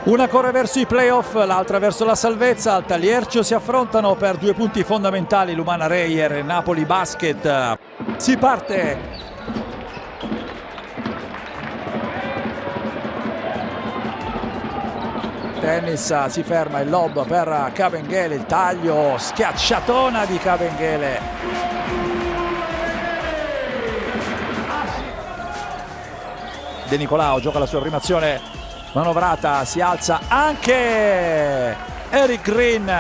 Una corre verso i playoff, l'altra verso la salvezza. Al Taliercio si affrontano per 2 punti fondamentali l'Umana Reyer e Napoli Basket. Si parte. Tennis si ferma, il lob per Kabengele, il taglio, schiacciatona di Kabengele. De Nicolao gioca la sua prima azione manovrata, si alza anche Eric Green.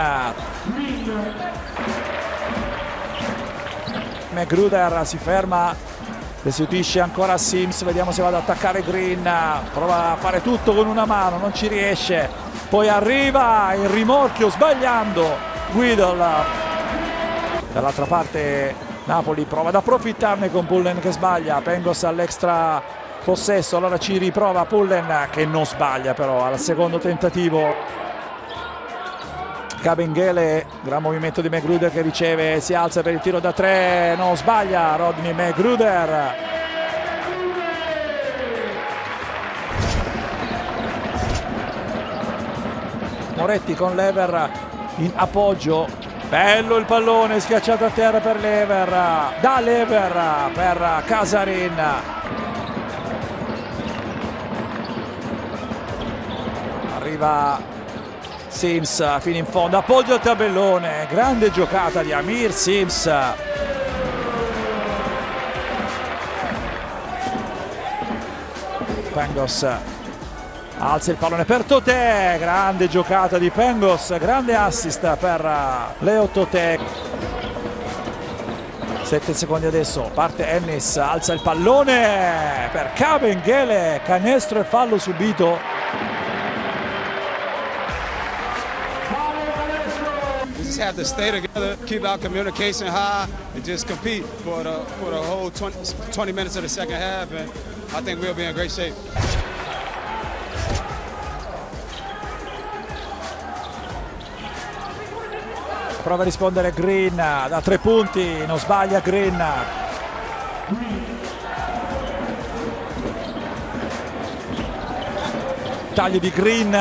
McGruder si ferma, restituisce ancora Sims, vediamo se va ad attaccare Green, prova a fare tutto con una mano, non ci riesce, poi arriva il rimorchio sbagliando Guidol. Dall'altra parte Napoli prova ad approfittarne con Pullen che sbaglia, Pengos all'extra possesso, allora ci riprova Pullen che non sbaglia però al secondo tentativo. Kabengele, gran movimento di McGruder che riceve, si alza per il tiro da 3, non sbaglia Rodney McGruder. Moretti con Lever in appoggio, bello il pallone, schiacciato a terra per Lever, da Lever per Casarin. Arriva Sims fino in fondo, appoggio al tabellone, grande giocata di Amir Sims. Pengos alza il pallone per Totè, grande giocata di Pengos, grande assist per Leo Totè. 7 secondi adesso, parte Ennis, alza il pallone per Kabengele, canestro e fallo subito. Have to stay together, keep our communication high, and just compete for the whole 20 minutes of the second half, and I think we'll be in great shape. Prova a rispondere Green da 3 punti, non sbaglia Green. Taglio di Green,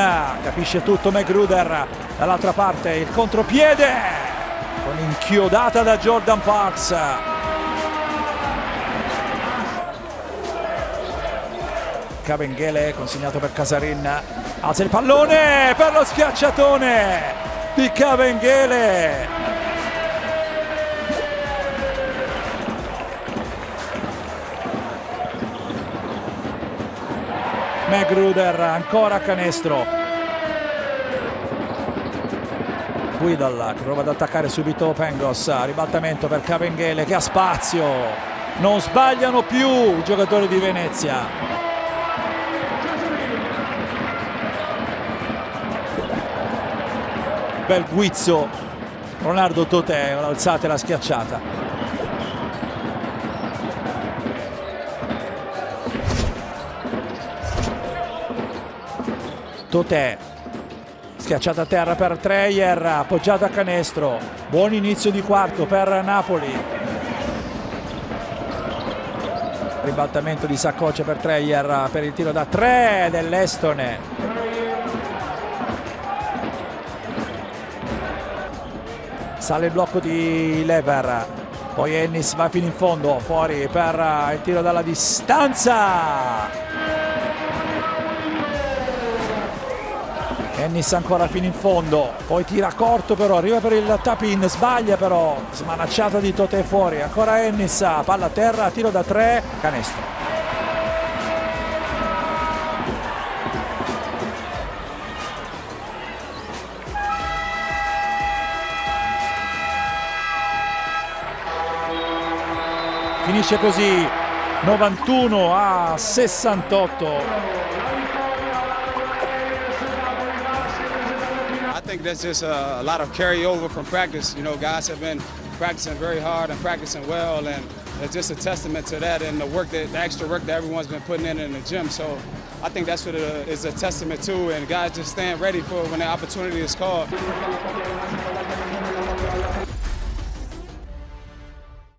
capisce tutto McGruder. Dall'altra parte il contropiede con inchiodata da Jordan Parks. Kabengele consegnato per Casarin, alza il pallone per lo schiacciatone di Kabengele. McGruder ancora canestro. Guidal che prova ad attaccare subito Pengos, ribaltamento per Kabengele che ha spazio, non sbagliano più i giocatori di Venezia. Bel guizzo Ronaldo Totè, alzate la schiacciata. Totè schiacciata a terra per Treyer, appoggiato a canestro, buon inizio di quarto per Napoli. Ribaltamento di Saccoce per Treyer per il tiro da 3 dell'estone. Sale il blocco di Lever, poi Ennis va fino in fondo, fuori per il tiro dalla distanza. Ennis ancora fino in fondo, poi tira corto però, arriva per il tap-in, sbaglia però, smanacciata di Totè fuori, ancora Ennis, palla a terra, tiro da 3, canestro. Finisce così 91-68. I think that's just a lot of carryover from practice. You know, guys have been practicing very hard and practicing well, and it's just a testament to that and the extra work that everyone's been putting in the gym. So I think that's what it is a testament to, and guys just staying ready for when the opportunity is called.